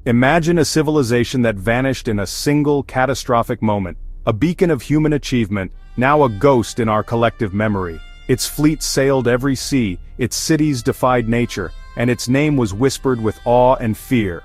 Imagine a civilization that vanished in a single catastrophic moment, a beacon of human achievement, now a ghost in our collective memory. Its fleet sailed every sea, its cities defied nature, and its name was whispered with awe and fear.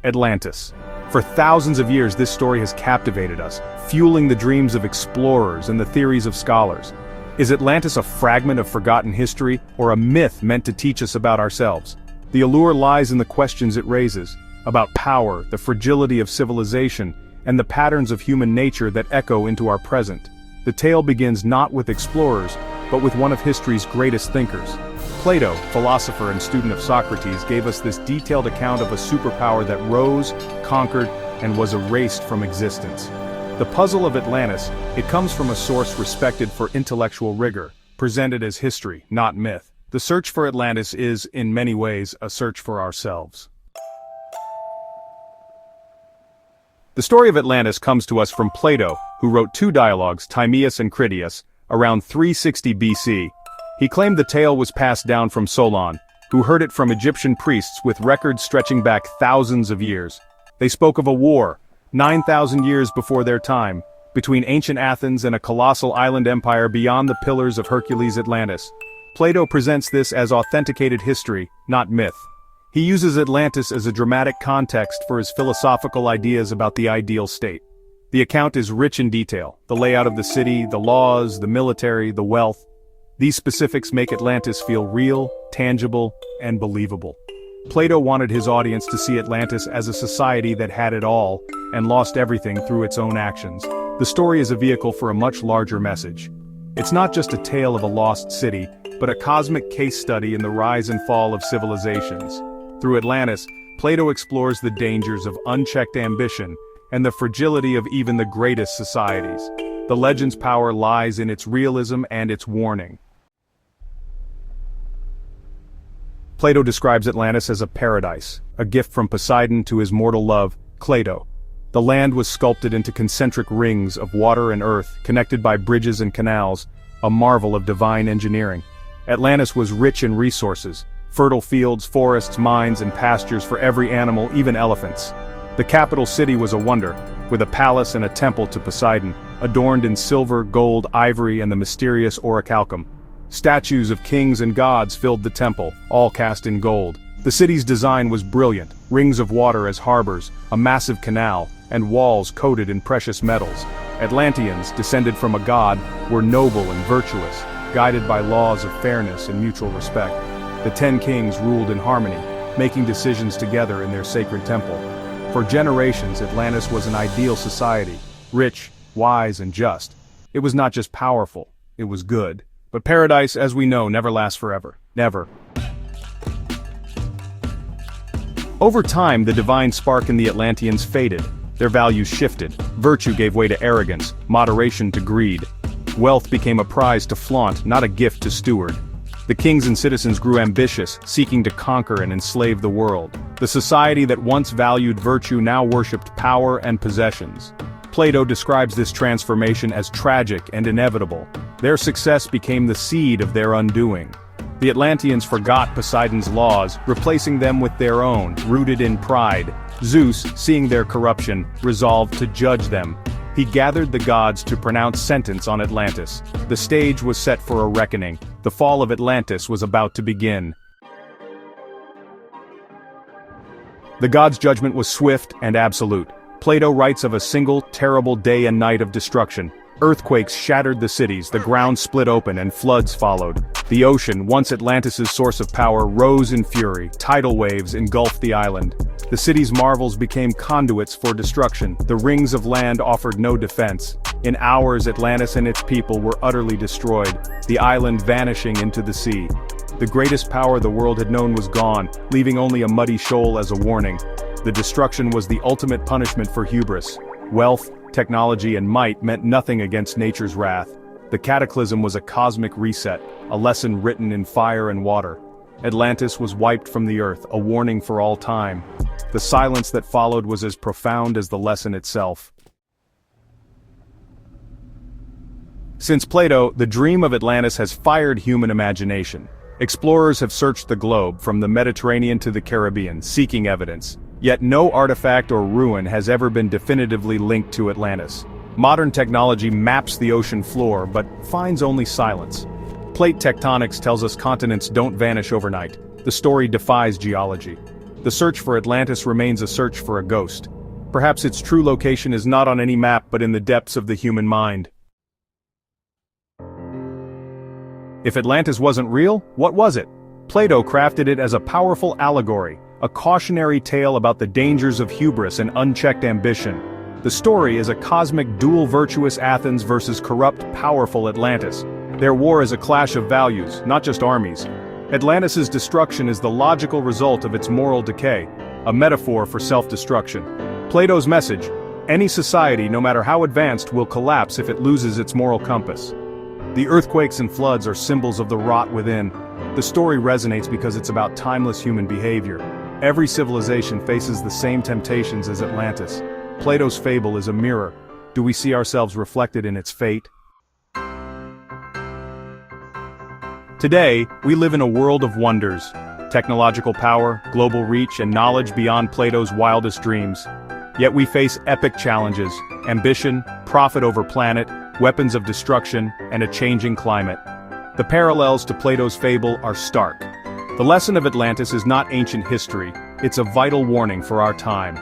Atlantis. For thousands of years this story has captivated us, fueling the dreams of explorers and the theories of scholars. Is Atlantis a fragment of forgotten history, or a myth meant to teach us about ourselves? The allure lies in the questions it raises, about power, the fragility of civilization, and the patterns of human nature that echo into our present. The tale begins not with explorers, but with one of history's greatest thinkers. Plato, philosopher and student of Socrates, gave us this detailed account of a superpower that rose, conquered, and was erased from existence. The puzzle of Atlantis, it comes from a source respected for intellectual rigor, presented as history, not myth. The search for Atlantis is, in many ways, a search for ourselves. The story of Atlantis comes to us from Plato, who wrote two dialogues, Timaeus and Critias, around 360 BC. He claimed the tale was passed down from Solon, who heard it from Egyptian priests with records stretching back thousands of years. They spoke of a war, 9,000 years before their time, between ancient Athens and a colossal island empire beyond the Pillars of Heracles, Atlantis. Plato presents this as authenticated history, not myth. He uses Atlantis as a dramatic context for his philosophical ideas about the ideal state. The account is rich in detail, the layout of the city, the laws, the military, the wealth. These specifics make Atlantis feel real, tangible, and believable. Plato wanted his audience to see Atlantis as a society that had it all, and lost everything through its own actions. The story is a vehicle for a much larger message. It's not just a tale of a lost city, but a cosmic case study in the rise and fall of civilizations. Through Atlantis, Plato explores the dangers of unchecked ambition and the fragility of even the greatest societies. The legend's power lies in its realism and its warning. Plato describes Atlantis as a paradise, a gift from Poseidon to his mortal love, Cleito. The land was sculpted into concentric rings of water and earth, connected by bridges and canals, a marvel of divine engineering. Atlantis was rich in resources, fertile fields, forests, mines, and pastures for every animal, even elephants. The capital city was a wonder, with a palace and a temple to Poseidon, adorned in silver, gold, ivory, and the mysterious Orichalcum. Statues of kings and gods filled the temple, all cast in gold. The city's design was brilliant, rings of water as harbors, a massive canal, and walls coated in precious metals. Atlanteans, descended from a god, were noble and virtuous, guided by laws of fairness and mutual respect. The 10 kings ruled in harmony, making decisions together in their sacred temple. For generations, Atlantis was an ideal society, rich, wise, and just. It was not just powerful, it was good. But paradise, as we know, never lasts forever. Never. Over time, the divine spark in the Atlanteans faded. Their values shifted. Virtue gave way to arrogance, moderation to greed. Wealth became a prize to flaunt, not a gift to steward. The kings and citizens grew ambitious, seeking to conquer and enslave the world. The society that once valued virtue now worshipped power and possessions. Plato describes this transformation as tragic and inevitable. Their success became the seed of their undoing. The Atlanteans forgot Poseidon's laws, replacing them with their own, rooted in pride. Zeus, seeing their corruption, resolved to judge them. He gathered the gods to pronounce sentence on Atlantis. The stage was set for a reckoning. The fall of Atlantis was about to begin. The gods' judgment was swift and absolute. Plato writes of a single, terrible day and night of destruction. Earthquakes shattered the cities, the ground split open, and floods followed. The ocean, once Atlantis' source of power, rose in fury. Tidal waves engulfed the island. The city's marvels became conduits for destruction. The rings of land offered no defense. In hours, Atlantis and its people were utterly destroyed, the island vanishing into the sea. The greatest power the world had known was gone, leaving only a muddy shoal as a warning. The destruction was the ultimate punishment for hubris. Wealth, technology, and might meant nothing against nature's wrath. The cataclysm was a cosmic reset, a lesson written in fire and water. Atlantis was wiped from the earth, a warning for all time. The silence that followed was as profound as the lesson itself. Since Plato, the dream of Atlantis has fired human imagination. Explorers have searched the globe, from the Mediterranean to the Caribbean, seeking evidence. Yet no artifact or ruin has ever been definitively linked to Atlantis. Modern technology maps the ocean floor, but finds only silence. Plate tectonics tells us continents don't vanish overnight. The story defies geology. The search for Atlantis remains a search for a ghost. Perhaps its true location is not on any map but in the depths of the human mind. If Atlantis wasn't real, what was it? Plato crafted it as a powerful allegory, a cautionary tale about the dangers of hubris and unchecked ambition. The story is a cosmic dual virtuous Athens versus corrupt, powerful Atlantis. Their war is a clash of values, not just armies. Atlantis's destruction is the logical result of its moral decay, a metaphor for self-destruction. Plato's message: any society, no matter how advanced, will collapse if it loses its moral compass. The earthquakes and floods are symbols of the rot within. The story resonates because it's about timeless human behavior. Every civilization faces the same temptations as Atlantis. Plato's fable is a mirror. Do we see ourselves reflected in its fate? Today, we live in a world of wonders. Technological power, global reach, and knowledge beyond Plato's wildest dreams. Yet we face epic challenges: ambition, profit over planet, weapons of destruction, and a changing climate. The parallels to Plato's fable are stark. The lesson of Atlantis is not ancient history, it's a vital warning for our time.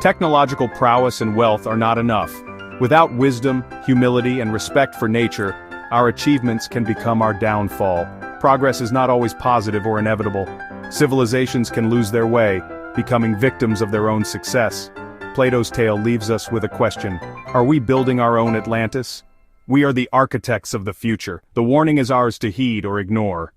Technological prowess and wealth are not enough. Without wisdom, humility, and respect for nature, our achievements can become our downfall. Progress is not always positive or inevitable. Civilizations can lose their way, becoming victims of their own success. Plato's tale leaves us with a question: are we building our own Atlantis? We are the architects of the future. The warning is ours to heed or ignore.